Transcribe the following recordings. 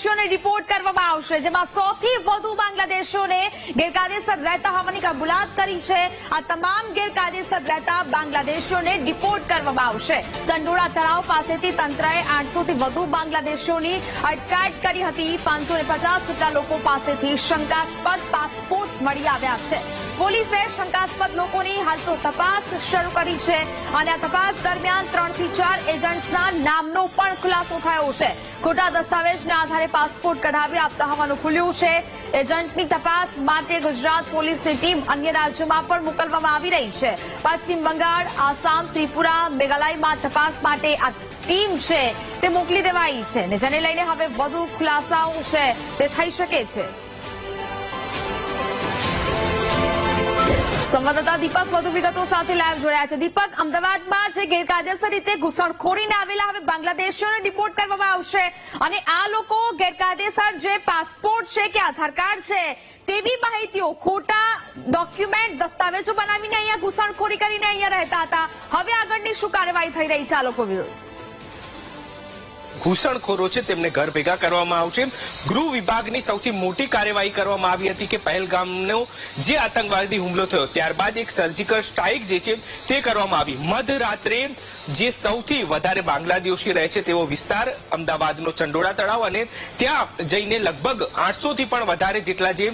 બાંગ્લાદેશીઓને report કરવામાં આવશે, જેમાં સૌથી વધુ બાંગ્લાદેશીઓને ગેરકાયદેસર રહેતા હોવાની કબૂલાત કરી છે। આ તમામ ગેરકાયદેસર રહેતા બાંગ્લાદેશીઓને ડિપોર્ટ કરવામાં આવશે। ચંડોળા તળાવ પાસેથી તંત્રએ 800થી વધુ બાંગ્લાદેશીઓની અટકાયત કરી હતી। 550 જેટલા લોકો પાસેથી શંકાસ્પદ પાસપોર્ટ મળી આવ્યા છે। પોલીસે શંકાસ્પદ લોકોની હાલ તો તપાસ શરૂ કરી છે અને આ તપાસ દરમિયાન 3 થી 4 એજન્ટ્સના નામનો પણ ખુલાસો થયો છે। ખોટા દસ્તાવેજના આધારે પાસપોર્ટ કઢાવી આપતા હોવાનું ખુલ્યું છે। એજન્ટની તપાસ માટે ગુજરાત પોલીસની ટીમ અન્ય રાજ્યોમાં પણ મોકલવામાં આવી રહી છે। પશ્ચિમ બંગાળ, આસામ, ત્રિપુરા, મેઘાલયમાં તપાસ માટે આ ટીમ છે તે મોકલી દેવાઈ છે અને જેને લઈને હવે વધુ ખુલાસાઓ છે તે થઈ શકે છે। સંવાદદાતા દીપક વધુ વિગતો સાથે લાઈવ જોડાયા છે। દીપક, અમદાવાદમાં જે ગેરકાયદેસર રીતે ઘૂસણખોરીને આવેલા હવે બાંગ્લાદેશીઓને ડિપોર્ટ કરવામાં આવશે અને આ લોકો ગેરકાયદેસર જે પાસપોર્ટ છે કે આધાર કાર્ડ છે તેવી માહિતીઓ, ખોટા ડોક્યુમેન્ટ, દસ્તાવેજો બનાવીને અહીંયા ઘૂસણખોરી કરીને અહીંયા રહેતા હતા। હવે આગળની શું કાર્યવાહી થઈ રહી છે આ લોકો વિરુદ્ધ? ઘૂસણખોરો છે તેમને ઘર ભેગા કરવામાં આવશે। ગૃહ વિભાગની સૌથી મોટી કાર્યવાહી કરવામાં આવી હતી કે પહેલગામનો જે આતંકવાદી હુમલો થયો ત્યારબાદ એક સર્જિકલ સ્ટ્રાઇક જે છે તે કરવામાં આવી। મધરાત્રે જે સૌથી વધારે બાંગ્લાદેશી રહે છે તેવો વિસ્તાર અમદાવાદનો ચંડોળા તળાવ અને ત્યાં જઈને લગભગ 800થી પણ વધારે જેટલા જે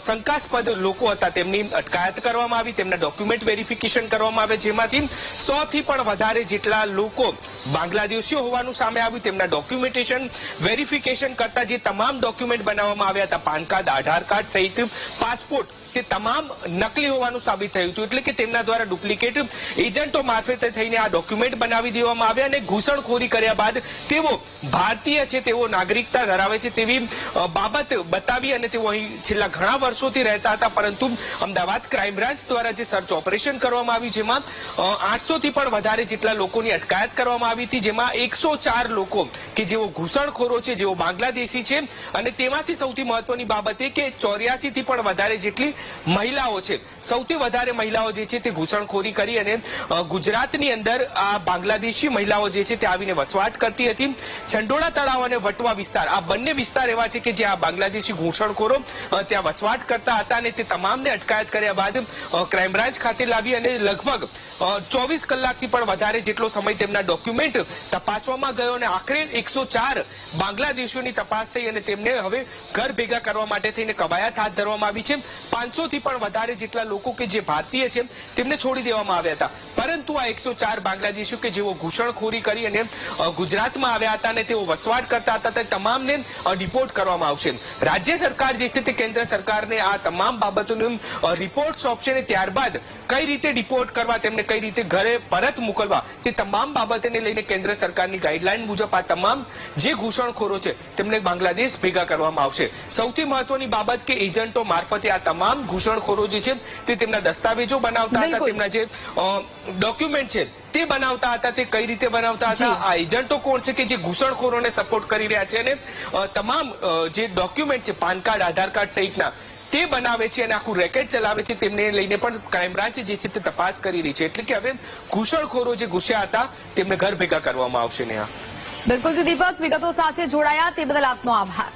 શંકાસ્પદ લોકો હતા તેમની અટકાયત કરવામાં આવી, તેમના ડોક્યુમેન્ટ વેરિફિકેશન કરવામાં આવે, જેમાંથી 100થી પણ વધારે જેટલા લોકો બાંગ્લાદેશીઓ હોવાનું સામે આવ્યું। તેમના ડોક્યુમેન્ટેશન વેરિફિકેશન કરતા જે તમામ ડોક્યુમેન્ટ બનાવવામાં આવ્યા હતા, પાન કાર્ડ, આધાર કાર્ડ સહિત પાસપોર્ટ, તે તમામ નકલી હોવાનું સાબિત થયું હતું। એટલે કે તેમના દ્વારા ડુપ્લિકેટ એજન્ટો મારફતે થઈને આ ડોક્યુમેન્ટ બનાવી દેવામાં આવ્યા અને ઘૂસણખોરી કર્યા બાદ તેઓ ભારતીય છે, તેઓ નાગરિકતા ધરાવે છે તેવી બાબત બતાવી અને તેઓ અહીં છેલ્લા ઘણા વર્ષોથી રહેતા હતા। પરંતુ અમદાવાદ ક્રાઇમ બ્રાન્ચ દ્વારા જે સર્ચ ઓપરેશન કરવામાં આવ્યું જેમાં 800થી પણ વધારે જેટલા લોકોની અટકાયત કરવામાં આવી હતી, જેમાં 104 લોકો કે જેઓ ઘૂસણખોરો છે, જેઓ બાંગ્લાદેશી છે અને તેમાંથી સૌથી મહત્વની બાબત એ કે 84થી પણ વધારે જેટલી મહિલાઓ છે। સૌથી વધારે મહિલાઓ જે છે તે ઘૂસણખોરી કરી અને ગુજરાતની અંદર આ બાંગ્લાદેશી મહિલાઓ જે છે તે આવીને વસવાટ કરતી હતી। ચંડોળા તળાવ અને વટવા વિસ્તાર, આ બંને વિસ્તાર એવા છે કે જ્યાં બાંગ્લાદેશી ઘૂસણખોરો ત્યાં વસવાટ કરતા હતા અને તે તમામને અટકાયત કર્યા બાદ ક્રાઇમ બ્રાન્ચ ખાતે લાવી અને લગભગ 24 કલાકથી પણ વધારે જેટલો સમય તેમના ડોક્યુમેન્ટ તપાસવામાં ગયો અને આખરે 104 બાંગ્લાદેશીઓની તપાસ થઈ અને તેમને હવે ઘર ભેગા કરવા માટે થઈને કવાયત હાથ ધરવામાં આવી છે। 500થી પણ વધારે જેટલા લોકો કે જે ભારતીય છે તેમને છોડી દેવામાં આવ્યા હતા, પરંતુ આ 104 બાંગ્લાદેશીઓ કે જેઓ ઘૂસણખોરી કરી અને ગુજરાતમાં આવ્યા હતા અને તેઓ વસવાટ કરતા હતા તે તમામને ડિપોર્ટ કરવામાં આવશે। રાજ્ય સરકાર જે છે તે કેન્દ્ર સરકારને આ તમામ બાબતોનું રિપોર્ટ સોંપશે અને ત્યારબાદ કઈ રીતે ડિપોર્ટ કરવા, તેમને કઈ રીતે ઘરે પરત મોકલવા, તે તમામ બાબતોને લઈને કેન્દ્ર સરકારની ગાઈડલાઈન મુજબ આ તમામ જે ઘૂસણખોરો છે તેમને બાંગ્લાદેશ ભેગા કરવામાં આવશે। સૌથી મહત્વની બાબત કે એજન્ટો મારફતે આ તમામ ઘૂસણખોરો જે છે તે તેમના દસ્તાવેજો બનાવતા હતા, તેમના જે ડોક્યુમેન્ટ છે તે બનાવતા હતા, તે કઈ રીતે બનાવતા હતા, આ એજન્ટો કોણ છે કે જે ઘૂસણખોરોને સપોર્ટ કરી રહ્યા છે અને તમામ જે ડોક્યુમેન્ટ છે, પાન કાર્ડ, આધાર કાર્ડ સહિતના તે બનાવે છે અને આખું રેકેટ ચલાવે છે, તેમને લઈને પણ ક્રાઇમ બ્રાન્ચ જે છે તે તપાસ કરી રહી છે। એટલે કે હવે ઘૂસણખોરો જે ઘૂસ્યા હતા તેમને ઘર ભેગા કરવામાં આવશે। નેહા, બિલકુલ દીપક, વિગતો સાથે જોડાયા તે બદલ આપનો આભાર।